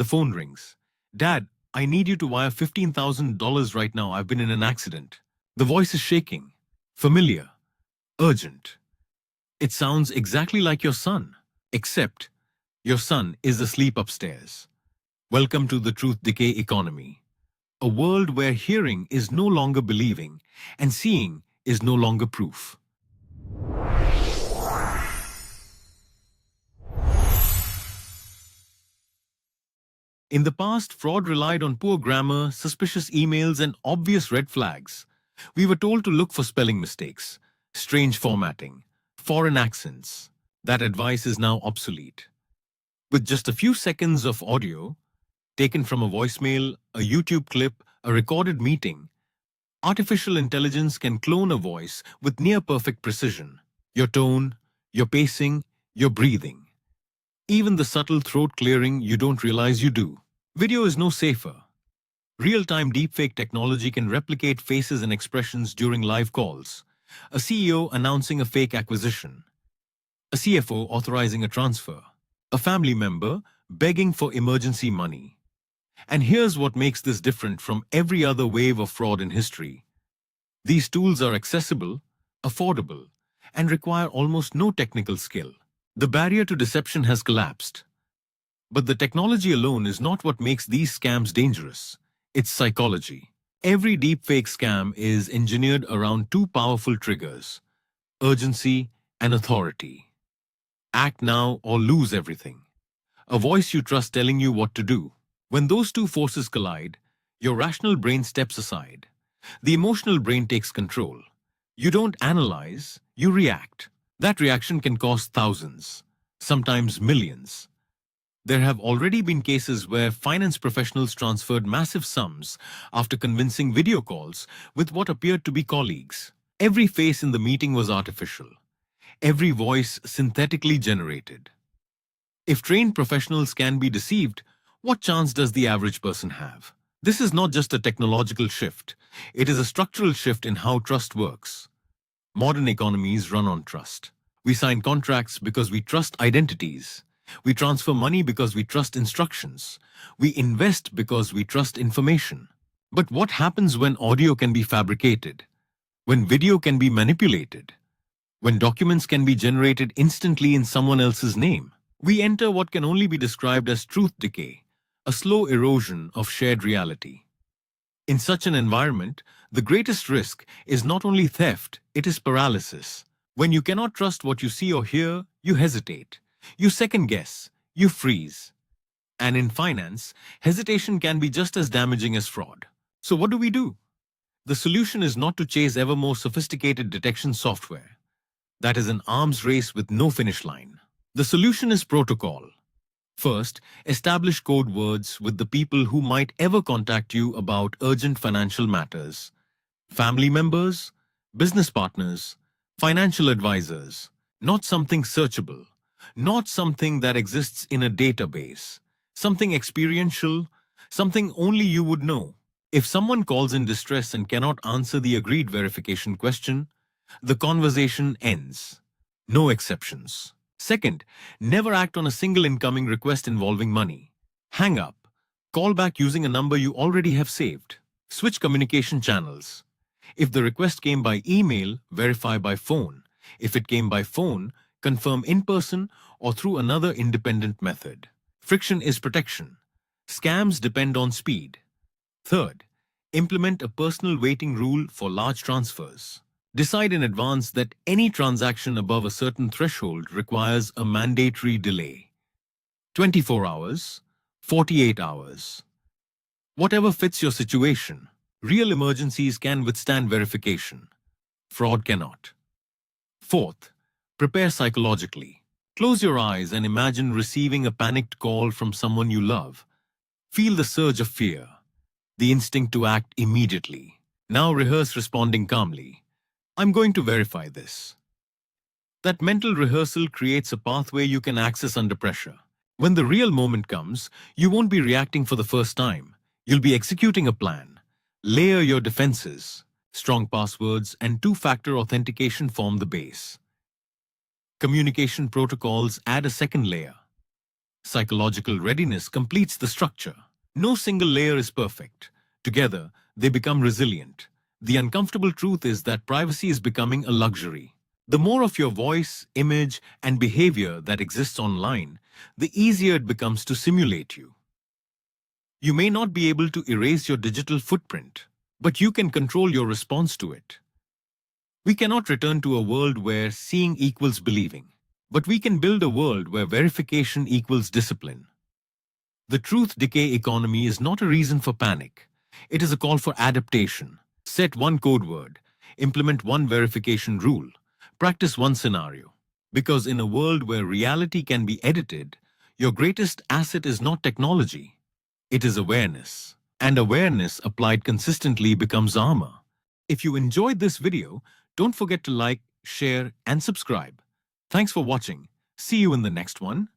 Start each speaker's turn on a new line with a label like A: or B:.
A: The phone rings. Dad, I need you to wire $15,000 right now. I've been in an accident. The voice is shaking. Familiar. Urgent. It sounds exactly like your son, except your son is asleep upstairs. Welcome to the Truth Decay Economy, a world where hearing is no longer believing and seeing is no longer proof. In the past, fraud relied on poor grammar, suspicious emails, and obvious red flags. We were told to look for spelling mistakes, strange formatting, foreign accents. That advice is now obsolete. With just a few seconds of audio, taken from a voicemail, a YouTube clip, a recorded meeting, artificial intelligence can clone a voice with near-perfect precision. Your tone, your pacing, your breathing. Even the subtle throat clearing you don't realize you do. Video is no safer. Real-time deepfake technology can replicate faces and expressions during live calls. A CEO announcing a fake acquisition. A CFO authorizing a transfer. A family member begging for emergency money. And here's what makes this different from every other wave of fraud in history. These tools are accessible, affordable, and require almost no technical skill. The barrier to deception has collapsed. But the technology alone is not what makes these scams dangerous. It's psychology. Every deepfake scam is engineered around two powerful triggers: urgency and authority. Act now or lose everything. A voice you trust telling you what to do. When those two forces collide, your rational brain steps aside. The emotional brain takes control. You don't analyze, you react. That reaction can cost thousands, sometimes millions. There have already been cases where finance professionals transferred massive sums after convincing video calls with what appeared to be colleagues. Every face in the meeting was artificial. Every voice synthetically generated. If trained professionals can be deceived, what chance does the average person have? This is not just a technological shift. It is a structural shift in how trust works. Modern economies run on trust. We sign contracts because we trust identities. We transfer money because we trust instructions. We invest because we trust information. But what happens when audio can be fabricated? When video can be manipulated? When documents can be generated instantly in someone else's name? We enter what can only be described as truth decay, a slow erosion of shared reality. In such an environment, the greatest risk is not only theft, it is paralysis. When you cannot trust what you see or hear, you hesitate. You second-guess. You freeze. And in finance, hesitation can be just as damaging as fraud. So what do? The solution is not to chase ever more sophisticated detection software. That is an arms race with no finish line. The solution is protocol. First, establish code words with the people who might ever contact you about urgent financial matters. Family members, business partners, financial advisors. Not something searchable. Not something that exists in a database. Something experiential, something only you would know. If someone calls in distress and cannot answer the agreed verification question, the conversation ends. No exceptions. Second, never act on a single incoming request involving money. Hang up. Call back using a number you already have saved. Switch communication channels. If the request came by email, verify by phone. If it came by phone, confirm in person or through another independent method. Friction is protection. Scams depend on speed. Third, implement a personal waiting rule for large transfers. Decide in advance that any transaction above a certain threshold requires a mandatory delay. 24 hours, 48 hours. Whatever fits your situation. Real emergencies can withstand verification. Fraud cannot. Fourth, prepare psychologically. Close your eyes and imagine receiving a panicked call from someone you love. Feel the surge of fear, the instinct to act immediately. Now rehearse responding calmly. I'm going to verify this. That mental rehearsal creates a pathway you can access under pressure. When the real moment comes, you won't be reacting for the first time. You'll be executing a plan. Layer your defenses. Strong passwords and two-factor authentication form the base. Communication protocols add a second layer. Psychological readiness completes the structure. No single layer is perfect. Together, they become resilient. The uncomfortable truth is that privacy is becoming a luxury. The more of your voice, image, and behavior that exists online, the easier it becomes to simulate you. You may not be able to erase your digital footprint, but you can control your response to it. We cannot return to a world where seeing equals believing, but we can build a world where verification equals discipline. The truth decay economy is not a reason for panic. It is a call for adaptation. Set one code word, implement one verification rule, practice one scenario. Because in a world where reality can be edited, your greatest asset is not technology. It is awareness. And awareness applied consistently becomes armor. If you enjoyed this video, don't forget to like, share, and subscribe. Thanks for watching. See you in the next one.